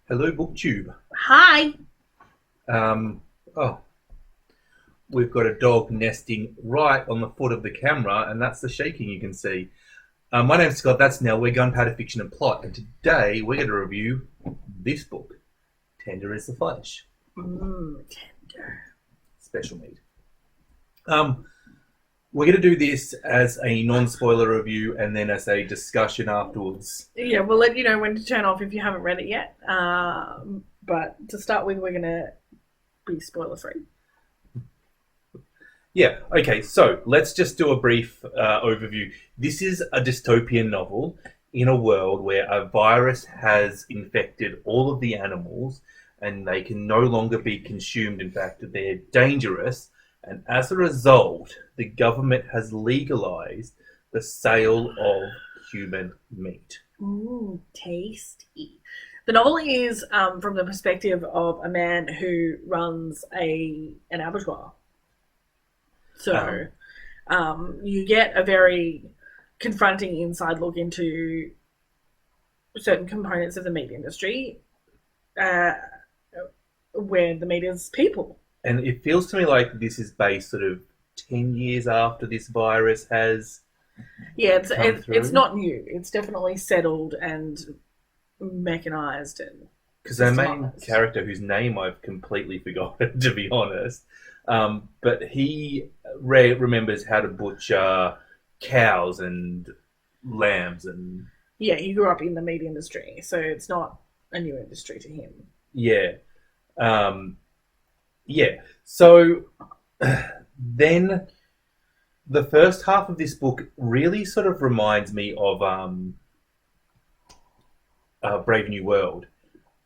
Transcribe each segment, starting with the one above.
Hello, booktube. Hi. Um, oh, we've got a dog nesting right on the foot of the camera, and that's the shaking you can see. My name's Scott. That's Nelle. We're Gunpowder Fiction and Plot, and today we're going to review this book, Tender is the Flesh, Tender. special meat. Um, we're going to do this as a non-spoiler review, and then as a discussion afterwards. Yeah, we'll let you know when to turn off if you haven't read it yet. But to start with, we're going to be spoiler free. Yeah, okay, so let's just do a brief overview. This is a dystopian novel in a world where a virus has infected all of the animals and they can no longer be consumed. In fact, they're dangerous. And as a result, the government has legalized the sale of human meat. Ooh, tasty. The novel is from the perspective of a man who runs an abattoir. So you get a very confronting inside look into certain components of the meat industry where the meat is people. And it feels to me like this is based sort of 10 years after this virus has Yeah, come it's through. not new. It's definitely settled and mechanized and Because our main systemized. character, whose name I've completely forgotten, to be honest, but he remembers how to butcher cows and lambs and Yeah, he grew up in the meat industry, so it's not a new industry to him. yeah, um, yeah. So then the first half of this book really sort of reminds me of Brave New World.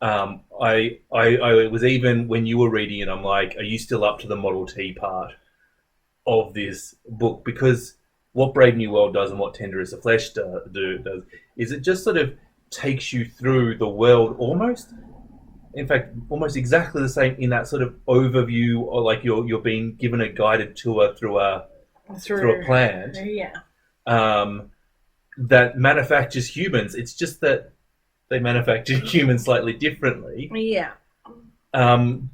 I was, even when you were reading it, I'm like, are you still up to the Model T part of this book? Because what Brave New World does and what Tender is the Flesh does is it just sort of takes you through the world almost, in fact, almost exactly the same in that sort of overview, or like you're being given a guided tour through a Through, plant yeah, um, that manufactures humans. It's just that they manufacture humans slightly differently. yeah.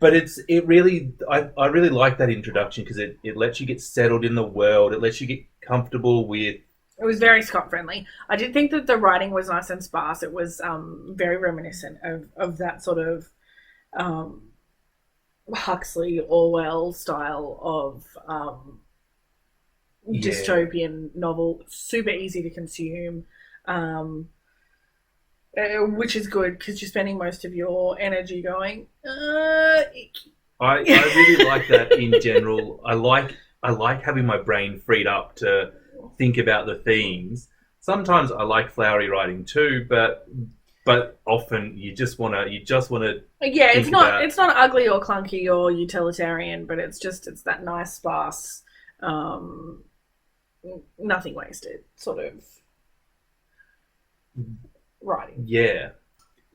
But I really like that introduction because it lets you get settled in the world. It lets you get comfortable with. It was very Scott friendly. I did think that the writing was nice and sparse. It was very reminiscent of that sort of um, Huxley Orwell style of Yeah, dystopian novel. Super easy to consume, um, which is good because you're spending most of your energy going. I really like that in general. I like having my brain freed up to think about the themes. Sometimes I like flowery writing too, but often you just wanna Yeah, think about. it's not ugly or clunky or utilitarian, but it's that nice sparse, um, nothing wasted sort of writing. Yeah.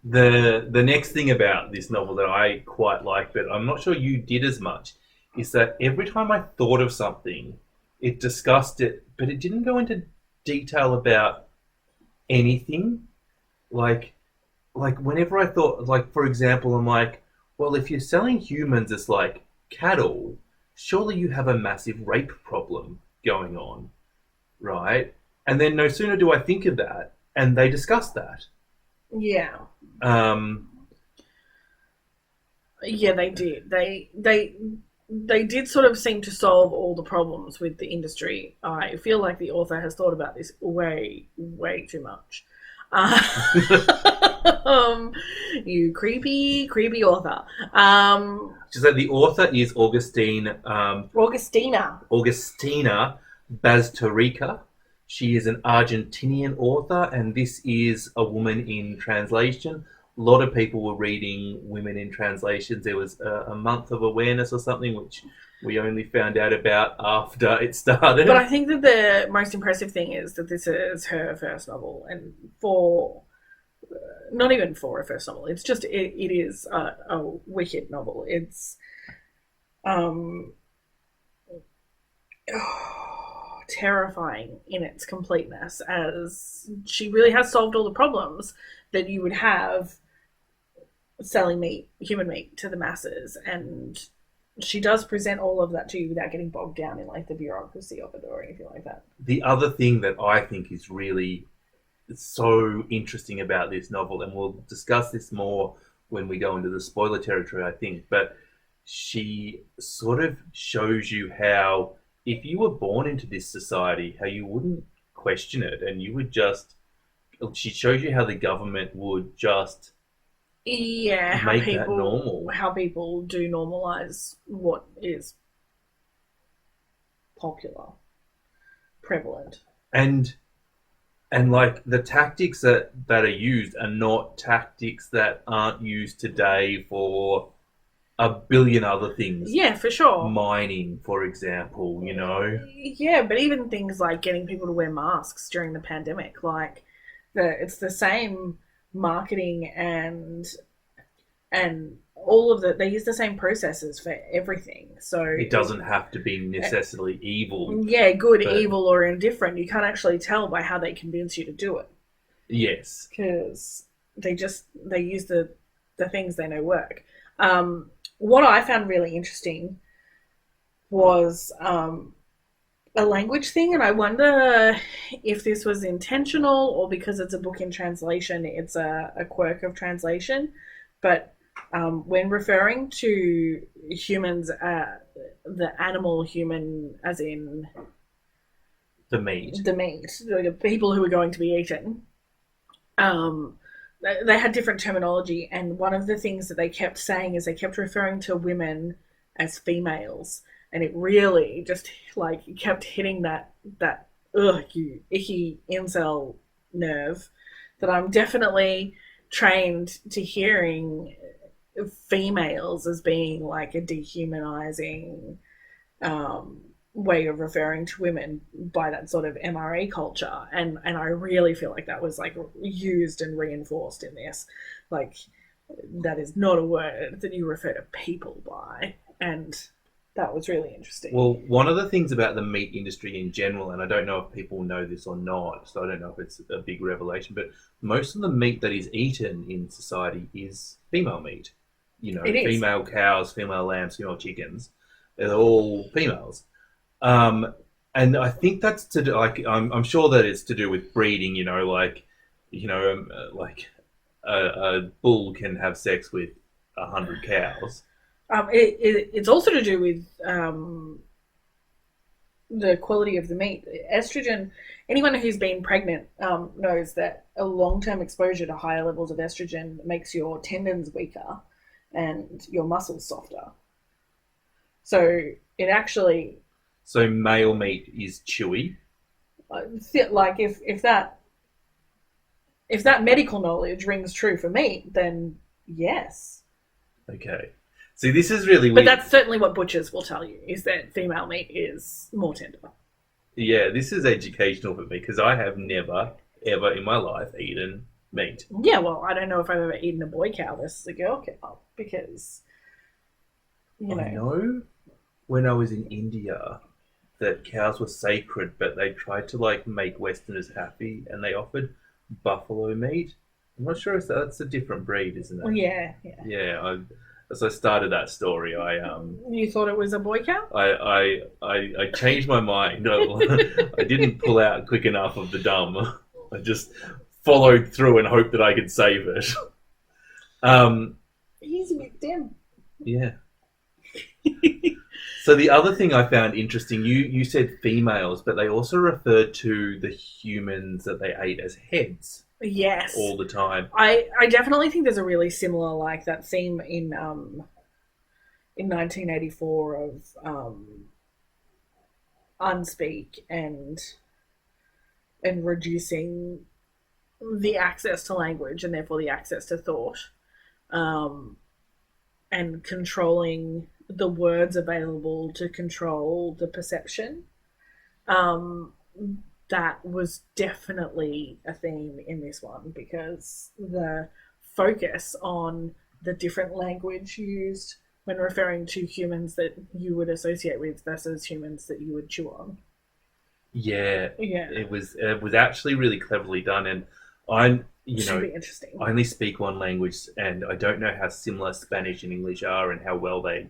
The next thing about this novel that I quite like, but I'm not sure you did as much, is that every time I thought of something, it discussed it, but it didn't go into detail about anything. Like like whenever I thought, like, for example, I'm like, well, if you're selling humans as like cattle, surely you have a massive rape problem going on, right? And then no sooner do I think of that, and they discuss that. Yeah, Um, yeah, they did. They did sort of seem to solve all the problems with the industry. I feel like the author has thought about this way too much. Um, you creepy author. so the author is Augustina. Augustina Bazterrica. She is an Argentinian author, and this is a woman in translation. A lot of people were reading women in translations. There was a month of awareness or something, which we only found out about after it But started. I think that the most impressive thing is that this is her first novel, and for not even for her first novel, it's just it is a wicked novel. It's um, terrifying in its completeness, as she really has solved all the problems that you would have selling human meat to the masses, and she does present all of that to you without getting bogged down in like the bureaucracy of it or anything like that. The other thing that I think is really so interesting about this novel, and we'll discuss this more when we go into the spoiler territory, I think, but she sort of shows you how if you were born into this society, how you wouldn't question it, and you would just. She shows you how the government would just make that normal. How people do normalize what is popular, prevalent, and like the tactics that are used are not tactics that aren't used today for a billion other things. Yeah, for sure. Mining, for example, you know. Yeah, but even things like getting people to wear masks during the pandemic, like it's the same marketing and all of they use the same processes for everything. So it doesn't have to be necessarily evil. Yeah, good, evil, or indifferent. You can't actually tell by how they convince you to do it. Yes, because they use the things they know work. What I found really interesting was a language thing, and I wonder if this was intentional or because it's a book in translation, it's a quirk of translation. But when referring to humans, the animal human, as in the meat, the people who are going to be eaten, they had different terminology, and one of the things that they kept saying is they kept referring to women as females. And it really just like kept hitting that you icky incel nerve that I'm definitely trained to hearing females as being like a dehumanizing way of referring to women by that sort of MRE culture, and I really feel like that was like used and reinforced in this. Like that is not a word that you refer to people by, and that was really interesting. Well, one of the things about the meat industry in general, and I don't know if people know this or not, so I don't know if it's a big revelation, but most of the meat that is eaten in society is female meat. You know, female cows, female lambs, female chickens. They're all females. And I think that's to do, like, I'm sure that it's to do with breeding, you know, like a bull can have sex with 100 cows. It's also to do with the quality of the meat. Estrogen, anyone who's been pregnant knows that a long-term exposure to higher levels of estrogen makes your tendons weaker and your muscles softer. So it actually... So male meat is chewy? Like if that medical knowledge rings true for meat, then yes. Okay. See, this is really weird. But that's certainly what butchers will tell you, is that female meat is more tender. Yeah, this is educational for me, because I have never, ever in my life eaten meat. Yeah, well, I don't know if I've ever eaten a boy cow versus a girl cow, because, you know. I know when I was in India that cows were sacred, but they tried to, like, make Westerners happy, and they offered buffalo meat. I'm not sure if that's a different breed, isn't it? Well, yeah. Yeah, as I started that story, You thought it was a boy cow? I changed my mind. I didn't pull out quick enough of the dumb. I just followed through and hoped that I could save it. He's a bit dim. Yeah. So the other thing I found interesting, you said females, but they also referred to the humans that they ate as heads. Yes. All the time. I definitely think there's a really similar, like, that theme in 1984 of unspeak and reducing the access to language and therefore the access to thought, and controlling the words available to control the perception. That was definitely a theme in this one, because the focus on the different language used when referring to humans that you would associate with versus humans that you would chew on. Yeah. It was actually really cleverly done, and Should be interesting. I only speak one language, and I don't know how similar Spanish and English are, and how well they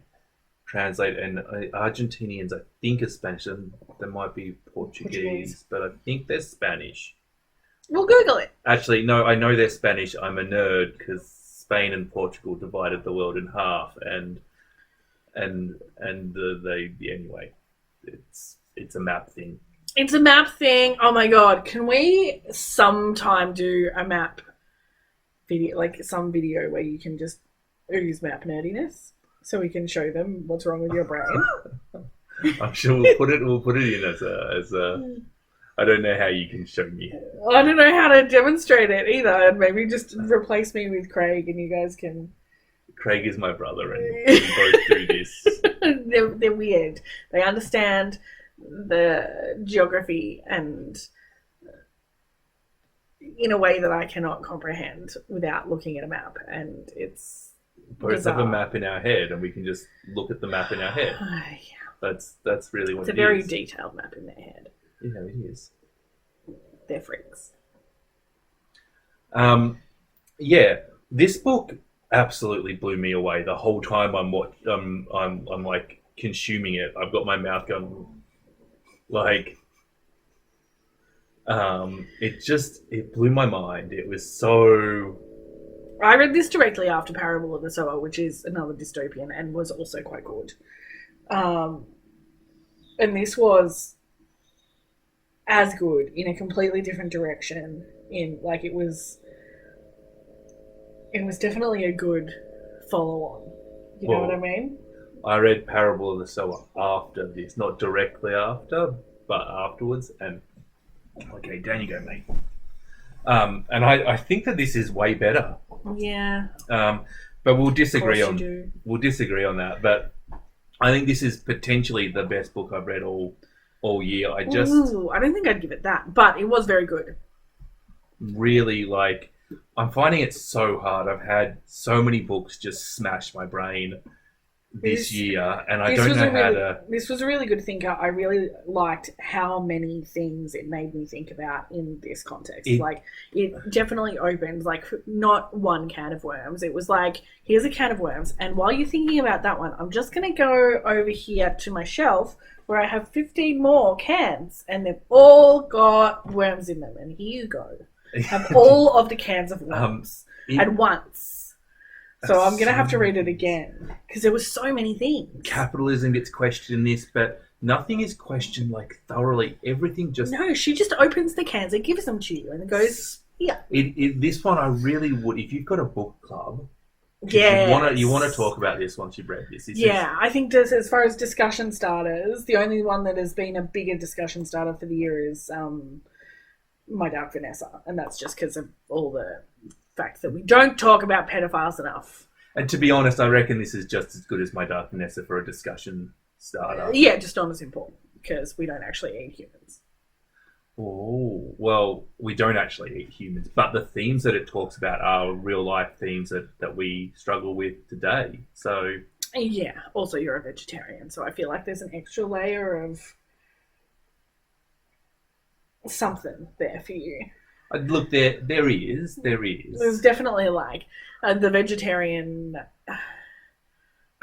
translate. And Argentinians, I think, are Spanish, and they might be Portuguese, but I think they're Spanish. We'll Google it. Actually, no, I know they're Spanish. I'm a nerd because Spain and Portugal divided the world in half, and anyway, it's a map thing. It's a map thing. Oh my god, can we sometime do a map video, like some video where you can just ooze map nerdiness, so we can show them what's wrong with your brain? I'm sure we'll put it in as a. I don't know how you can show me. I don't know how to demonstrate it either. And maybe just replace me with Craig, and you guys can. Craig is my brother, and we both do this. They're weird. They understand the geography and in a way that I cannot comprehend without looking at a map, and it's both bizarre. have a map in our head, and we can just look at the map in our head. Yeah. That's really what it's it is. It's a very detailed map in their head. Yeah, it is. They're freaks. Yeah, this book absolutely blew me away the whole time I'm like consuming it. I've got my mouth going like it blew my mind. It was so. I read this directly after Parable of the Sower, which is another dystopian and was also quite good. And this was as good in a completely different direction. It was definitely a good follow-on. You know what I mean? I read Parable of the Sower after this, not directly after, but afterwards. And okay, down you go, mate. And I think that this is way better. Yeah. But we'll disagree on that. But I think this is potentially the best book I've read all year. I don't think I'd give it that, but it was very good. Really, I'm finding it so hard. I've had so many books just smash my brain this year, and I don't know how to. This was a really good thinker. I really liked how many things it made me think about in this context. It definitely opened not one can of worms. It was here's a can of worms, and while you're thinking about that one, I'm just going to go over here to my shelf where I have 15 more cans, and they've all got worms in them. And here you go. Have all of the cans of worms at once. So I'm going to have to read it again because there were so many things. Capitalism gets questioned in this, but nothing is questioned thoroughly. Everything just... No, she just opens the cans and gives them to you and goes, yeah. This one I really would... If you've got a book club... Yes. You want to talk about this once you've read this. I think as far as discussion starters, the only one that has been a bigger discussion starter for the year is My Dark Vanessa. And that's just because of all the fact that we don't talk about pedophiles enough. And to be honest, I reckon this is just as good as My Dark Vanessa for a discussion starter. Yeah, just not as important because we don't actually eat humans. Oh, well, we don't actually eat humans, but the themes that it talks about are real life themes that we struggle with today. So yeah, also you're a vegetarian, so I feel like there's an extra layer of something there for you. Look, there is. There's definitely the vegetarian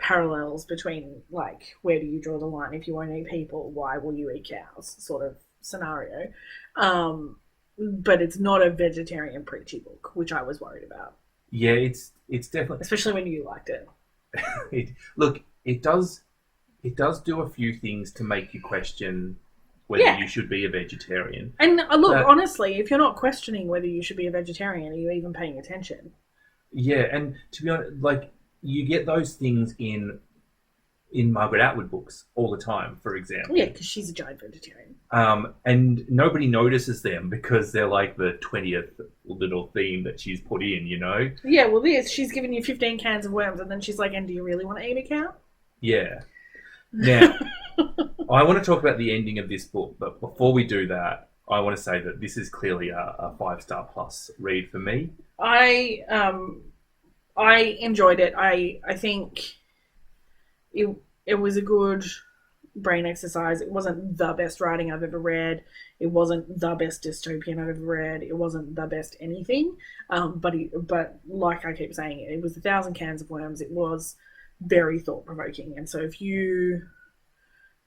parallels between where do you draw the line? If you won't eat people, why will you eat cows? Sort of scenario. But it's not a vegetarian preachy book, which I was worried about. Yeah, it's definitely, especially when you liked it. It does do a few things to make you question whether you should be a vegetarian. And honestly, if you're not questioning whether you should be a vegetarian, are you even paying attention? Yeah, and to be honest, you get those things in Margaret Atwood books all the time, for example. Yeah, because she's a giant vegetarian. And nobody notices them because they're the 20th little theme that she's put in, you know? Yeah, well, she's giving you 15 cans of worms, and then she's and do you really want to eat a cow? Yeah. Now, I want to talk about the ending of this book, but before we do that, I want to say that this is clearly a 5-star plus read for me. I enjoyed it. I think it was a good brain exercise. It wasn't the best writing I've ever read. It wasn't the best dystopian I've ever read. It wasn't the best anything. But like I keep saying, it was 1,000 cans of worms. It was very thought-provoking. And so if you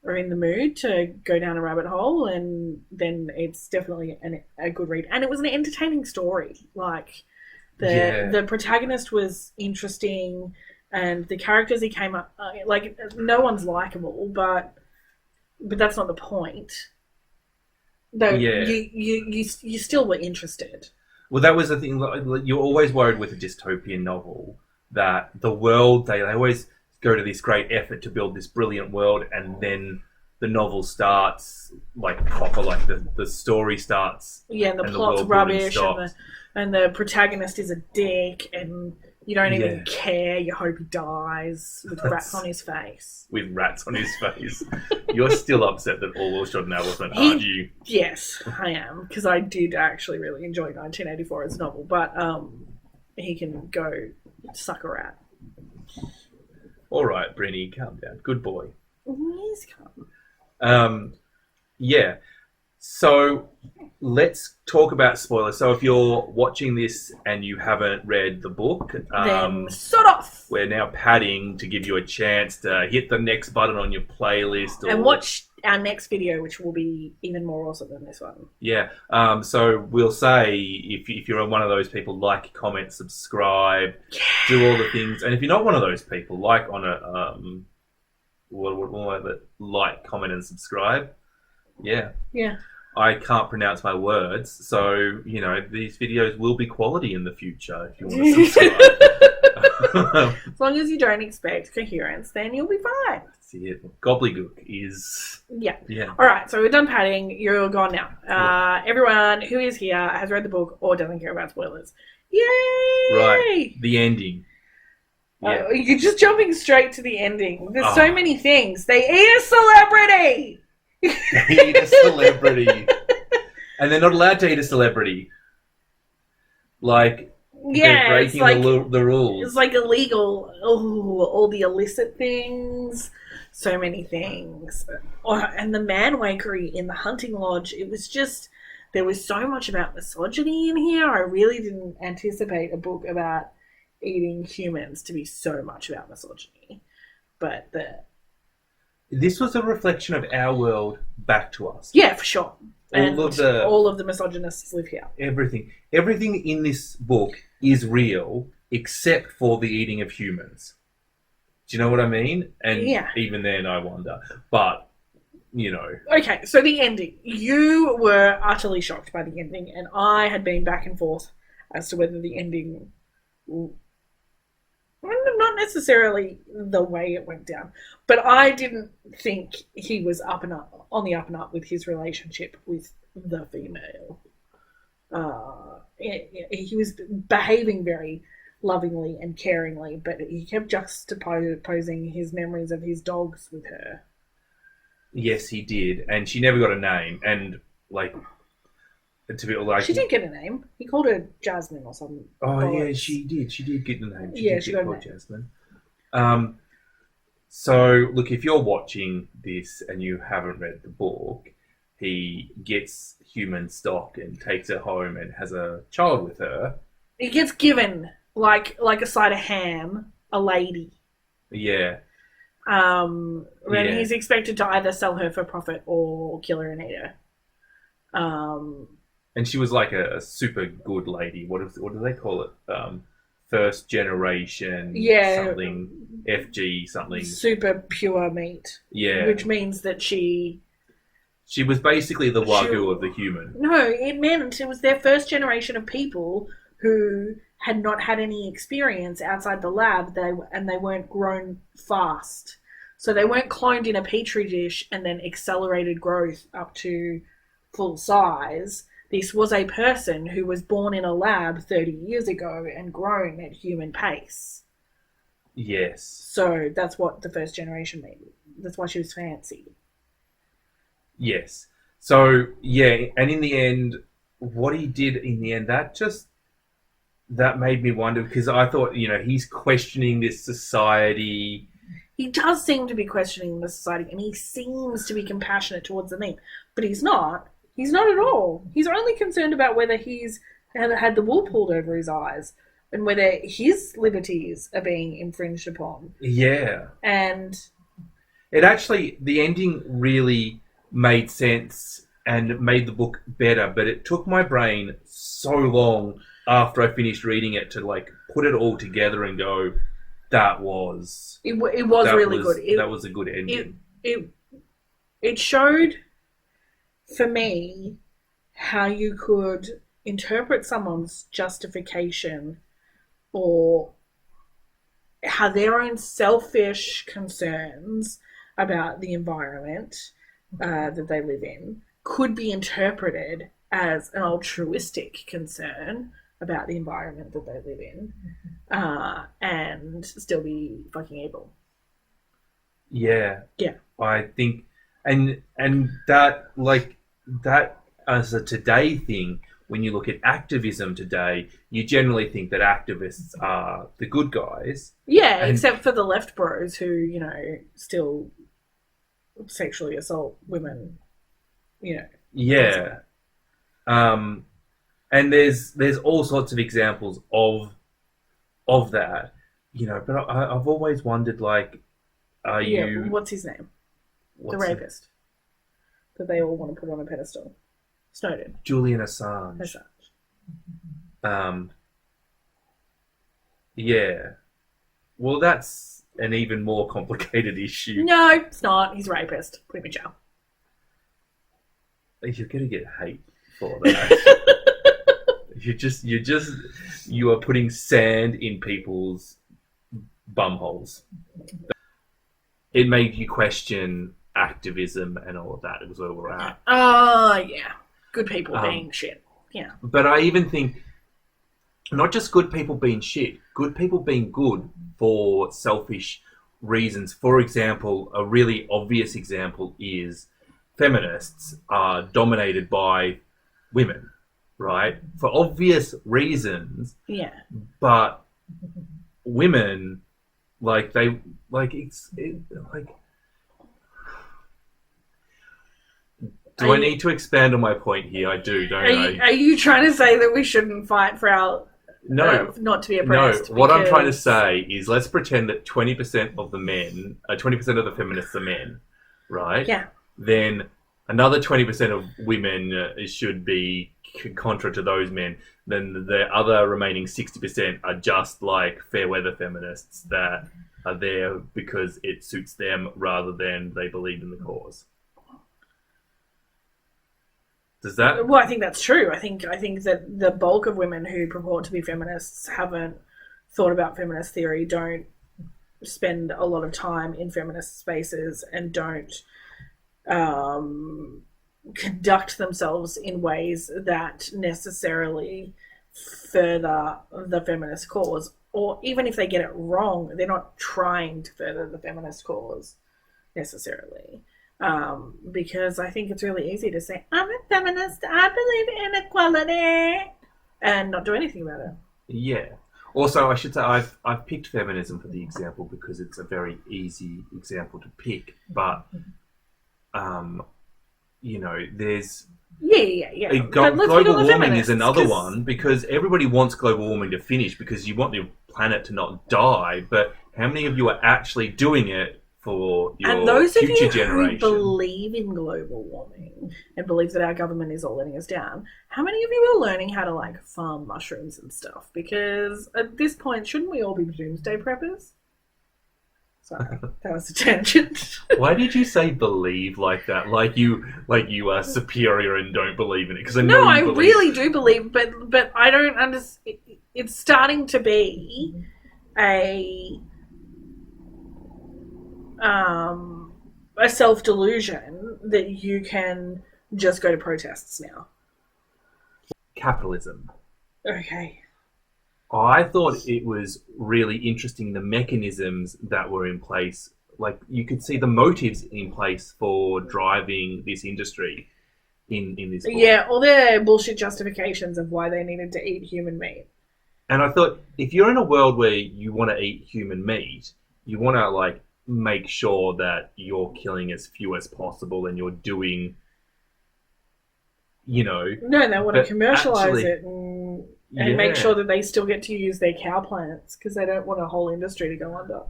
are in the mood to go down a rabbit hole, and then it's definitely a good read. And it was an entertaining story. Like, the protagonist was interesting, and the characters he came up, like, no one's likable, but that's not the point. Though you still were interested. Well, that was the thing. You're always worried with a dystopian novel that the world, they always go to this great effort to build this brilliant world, and then the novel starts like proper, like the story starts. Yeah, and the plot's rubbish, and the protagonist is a dick, and you don't even care. You hope he dies with rats on his face. With rats on his face. You're still upset that Orwell shot an elephant, aren't you? Yes, I am, because I did actually really enjoy 1984 as a novel, but he can go suck a rat. All right, Brenny, calm down. Good boy. He's calm. Yeah. So let's talk about spoilers. So if you're watching this and you haven't read the book, then sort off. We're now padding to give you a chance to hit the next button on your playlist. And watch our next video, which will be even more awesome than this one. Yeah. So we'll say, if you're one of those people, like, comment, subscribe, do all the things. And if you're not one of those people, like on a... like, comment, and subscribe. Yeah. Yeah. I can't pronounce my words, so, these videos will be quality in the future if you want to subscribe. As long as you don't expect coherence, then you'll be fine. That's it. Gobbledygook is... Yeah. All right, so we're done padding. You're gone now. Everyone who is here has read the book or doesn't care about spoilers. Yay! Right. The ending. Yeah. You're just jumping straight to the ending. There's so many things. They eat a celebrity! They eat a celebrity. And they're not allowed to eat a celebrity. Like, they're breaking the rules. It's like illegal. Oh, all the illicit things. So many things. And the man-wakery in the hunting lodge. It was just... There was so much about misogyny in here. I really didn't anticipate a book about eating humans to be so much about misogyny. But this was a reflection of our world back to us. Yeah, for sure. All of the misogynists live here. Everything in this book is real, except for the eating of humans. Do you know what I mean? And even then, I wonder. But, Okay, so the ending. You were utterly shocked by the ending, and I had been back and forth as to whether the ending... Not necessarily the way it went down, but I didn't think he was on the up and up with his relationship with the female. He was behaving very lovingly and caringly, but he kept juxtaposing his memories of his dogs with her. Yes, he did, and she never got a name. And she didn't get a name. He called her Jasmine or something. Oh, yeah, she did. She did get a name. She got a name. Jasmine. So, look, if you're watching this and you haven't read the book, he gets human stock and takes her home and has a child with her. He gets given, like a side of ham, a lady. Yeah. When he's expected to either sell her for profit or kill her and eat her. And she was like a super good lady. What do they call it? First generation something, FG something. Super pure meat. Yeah. Which means that she was basically the Wagyu of the human. No, it meant it was their first generation of people who had not had any experience outside the lab, and they weren't grown fast. So they weren't cloned in a petri dish and then accelerated growth up to full size. This was a person who was born in a lab 30 years ago and grown at human pace. Yes. So that's what the first generation made. That's why she was fancy. Yes. So, yeah, and in the end, what he did in the end, that made me wonder, because I thought, he's questioning this society. He does seem to be questioning the society, and he seems to be compassionate towards the men, but he's not. He's not at all. He's only concerned about whether he's had the wool pulled over his eyes and whether his liberties are being infringed upon. Yeah. And it actually, the ending really made sense and made the book better, but it took my brain so long after I finished reading it to like put it all together and go, that was really good. That was a good ending. It showed for me how you could interpret someone's justification or how their own selfish concerns about the environment that they live in could be interpreted as an altruistic concern about the environment that they live in, and still be fucking evil. Yeah. Yeah. I think, and that, like, that as a today thing, when you look at activism today, you generally think that activists are the good guys. Yeah, except for the left bros who, you know, still sexually assault women, you know. Yeah. And there's all sorts of examples of that, you know, but I've always wondered, like, what's his name? The rapist that they all want to put on a pedestal. Snowden. Julian Assange. Yeah. Well, that's an even more complicated issue. No, it's not. He's a rapist. Put him in jail. You're gonna get hate for that. you are putting sand in people's bumholes. It made you question activism and all of that. It was where we're at. Oh, yeah. Good people being shit. Yeah. But I even think not just good people being shit, good people being good for selfish reasons. For example, a really obvious example is feminists are dominated by women, right? For obvious reasons. Yeah. But women, like, do I need to expand on my point here? I do, don't I? Are you trying to say that we shouldn't fight for our... No. Not to be oppressed? No, what I'm trying to say is let's pretend that 20% of the men, 20% of the feminists are men, right? Yeah. Then another 20% of women should be contra to those men. Then the other remaining 60% are just like fair weather feminists that are there because it suits them rather than they believe in the cause. Does that... Well, I think that's true. I think that the bulk of women who purport to be feminists haven't thought about feminist theory, don't spend a lot of time in feminist spaces, and don't conduct themselves in ways that necessarily further the feminist cause. Or even if they get it wrong, they're not trying to further the feminist cause necessarily. Because I think it's really easy to say, I'm a feminist, I believe in equality, and not do anything about it. Yeah. Also, I should say I've picked feminism for the example because it's a very easy example to pick. But, you know, there's... Yeah. Global warming is another one, because everybody wants global warming to finish because you want the planet to not die. But how many of you are actually doing it for your and those future of you generation? Who believe in global warming and believe that our government is all letting us down, how many of you are learning how to, like, farm mushrooms and stuff? Because at this point, shouldn't we all be doomsday preppers? Sorry, that was a tangent. Why did you say believe like that? Like you are superior and don't believe in it? Because I really do believe, but I don't understand. It's starting to be a self-delusion that you can just go to protests now. Capitalism. Okay. I thought it was really interesting, the mechanisms that were in place. Like, you could see the motives in place for driving this industry in this book. Yeah, all their bullshit justifications of why they needed to eat human meat. And I thought, if you're in a world where you want to eat human meat, you want to, like, make sure that you're killing as few as possible and you're doing, No, they want to commercialize actually, it and make sure that they still get to use their cow plants because they don't want a whole industry to go under.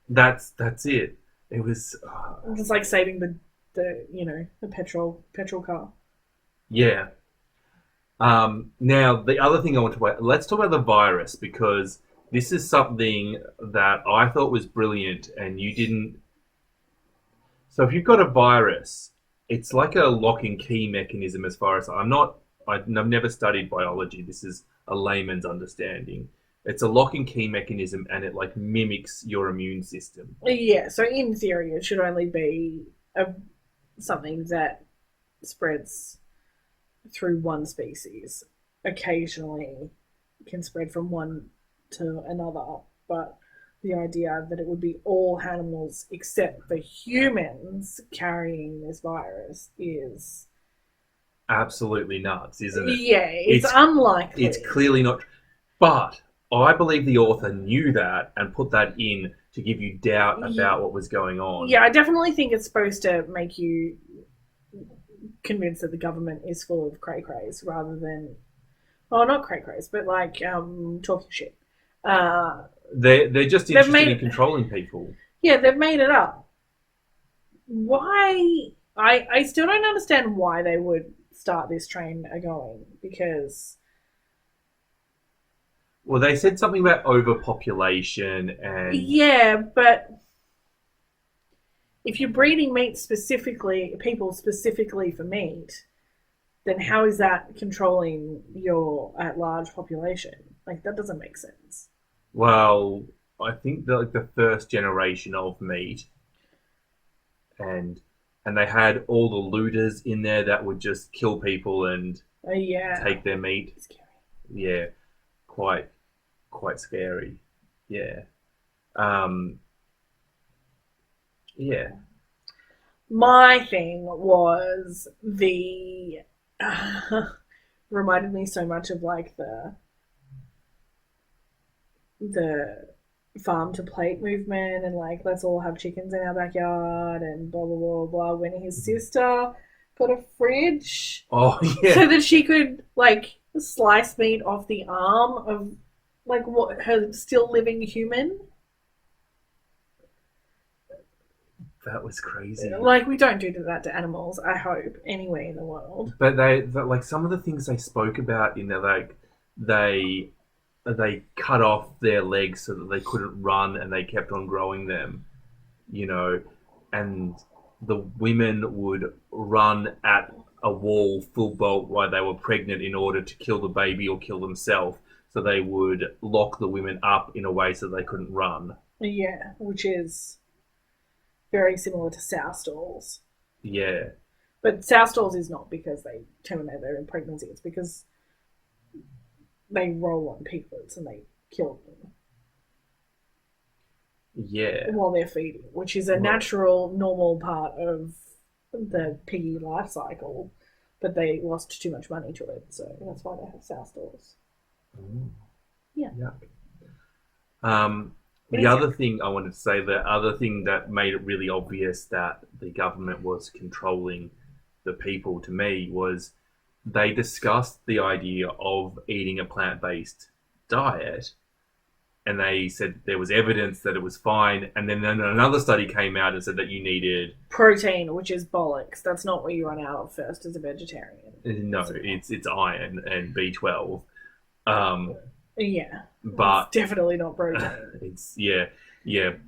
that's it. It was It's like saving the petrol car. yeah. Now the other thing I want to let's talk about the virus, because this is something that I thought was brilliant and you didn't. So if you've got a virus, it's like a lock and key mechanism. As far as I've never studied biology. This is a layman's understanding. It's a lock and key mechanism, and it like mimics your immune system. Yeah, so in theory, it should only be something that spreads through one species. Occasionally, can spread from one to another, but the idea that it would be all animals except for humans carrying this virus is Absolutely nuts, isn't it? yeah, it's unlikely. It's clearly not. But I believe the author knew that and put that in to give you doubt about what was going on. Yeah, I definitely think it's supposed to make you convinced that the government is full of cray-crays rather than, well, not cray-crays, but like talking shit. They're just interested in controlling people. Yeah, they've made it up. Why? I still don't understand why they would start this train going, because Well, they said something about overpopulation and yeah, but if you're breeding people specifically for meat, then how is that controlling your at-large population? Like, that doesn't make sense. well, I think the first generation of meat, and they had all the looters in there that would just kill people and Yeah, take their meat. it's scary. Yeah, quite scary. Yeah. Um, yeah. My thing was reminded me so much of like the farm to plate movement and like let's all have chickens in our backyard and blah blah blah blah. When his sister got a fridge Oh, yeah. so that she could like slice meat off the arm of like what her still living human. That was crazy. Like, we don't do that to animals, I hope, anywhere in the world. But like some of the things they spoke about in there, like they cut off their legs so that they couldn't run, and they kept on growing them, and the women would run at a wall full bolt while they were pregnant in order to kill the baby or kill themselves. So they would lock the women up in a way so they couldn't run. Yeah, which is very similar to sow stalls. Yeah. But sow stalls is not because they terminate their pregnancy. It's because they roll on piglets and they kill them. Yeah. While they're feeding, which is a natural, normal part of the piggy life cycle. But they lost too much money to it, so that's why they have sow stalls. Mm. Yeah. Yuck. The other thing I wanted to say, the other thing that made it really obvious that the government was controlling the people to me was they discussed the idea of eating a plant-based diet, and they said there was evidence that it was fine, and then another study came out and said that you needed protein, which is bollocks. That's not what you run out of first as a vegetarian. No, it's iron and B12. Yeah, but it's definitely not protein. It's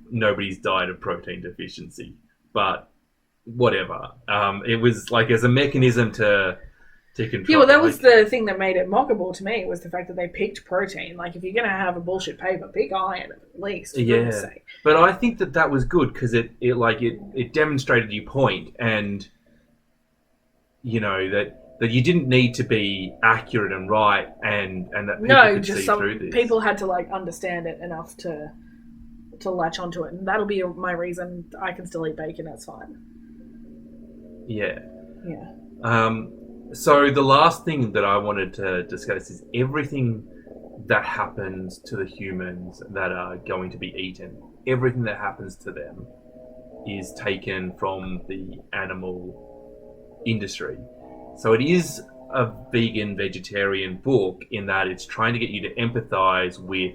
nobody's died of protein deficiency, but whatever. It was like as a mechanism to control. Yeah, well, that was the thing that made it mockable to me, was the fact that they picked protein. Like, if you're gonna have a bullshit paper, pick iron at least. For goodness sake. But I think that was good because it demonstrated your point, and that you didn't need to be accurate and right, and that people could see through this. People had to like understand it enough to latch onto it, and that'll be my reason I can still eat bacon. That's fine. Yeah. Yeah. So the last thing that I wanted to discuss is everything that happens to the humans that are going to be eaten. Everything that happens to them is taken from the animal industry. So it is a vegan, vegetarian book in that it's trying to get you to empathize with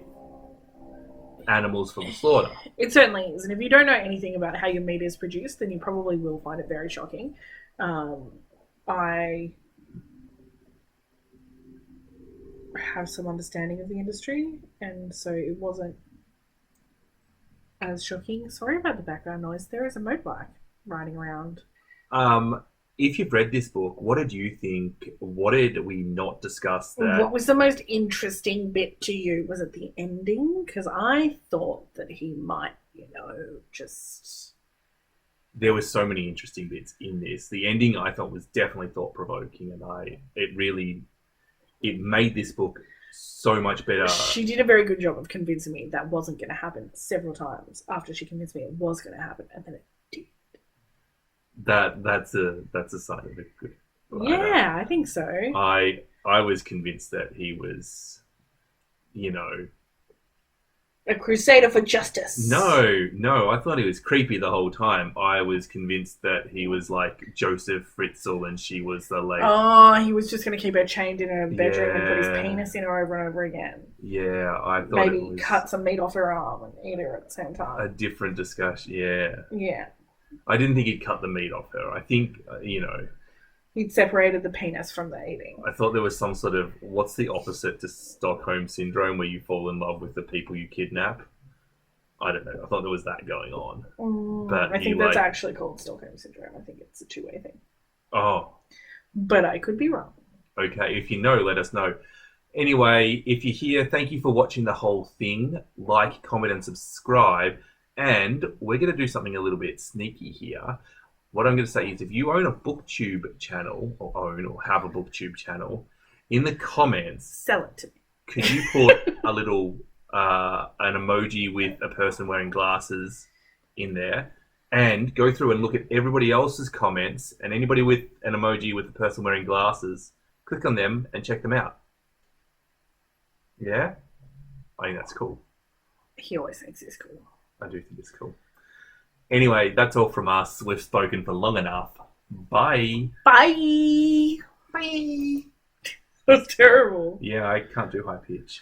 animals for the slaughter. It certainly is. And if you don't know anything about how your meat is produced, then you probably will find it very shocking. I have some understanding of the industry, and so it wasn't as shocking. Sorry about the background noise. There is a motorbike riding around. If you've read this book, what did you think? What did we not discuss? What was the most interesting bit to you? Was it the ending? Because I thought that he might, just... There were so many interesting bits in this. The ending I thought was definitely thought-provoking, and it made this book so much better. She did a very good job of convincing me that wasn't going to happen several times after she convinced me it was going to happen, and then it did. That's a sign of a good writer. Yeah, I think so. I was convinced that he was, a crusader for justice. No, I thought he was creepy the whole time. I was convinced that he was like Joseph Fritzl and she was the lady. Oh, he was just going to keep her chained in her bedroom and put his penis in her over and over again. Yeah, I thought maybe it was cut some meat off her arm and eat her at the same time. A different discussion, yeah. Yeah. I didn't think he'd cut the meat off her. I think, he'd separated the penis from the eating. I thought there was some sort of, what's the opposite to Stockholm Syndrome where you fall in love with the people you kidnap? I don't know. I thought there was that going on. But I think that's actually called Stockholm Syndrome. I think it's a two-way thing. Oh. But I could be wrong. Okay, if you know, let us know. Anyway, if you're here, thank you for watching the whole thing. Like, comment, and subscribe. And we're going to do something a little bit sneaky here. What I'm going to say is if you own a booktube channel, or have a booktube channel, in the comments... Sell it to me. Could you put a little... an emoji with a person wearing glasses in there, and go through and look at everybody else's comments, and anybody with an emoji with a person wearing glasses, click on them and check them out. Yeah? I think that's cool. He always thinks it's cool. I do think it's cool. Anyway, that's all from us. We've spoken for long enough. Bye. Bye. Bye. That was terrible. Yeah, I can't do high pitch.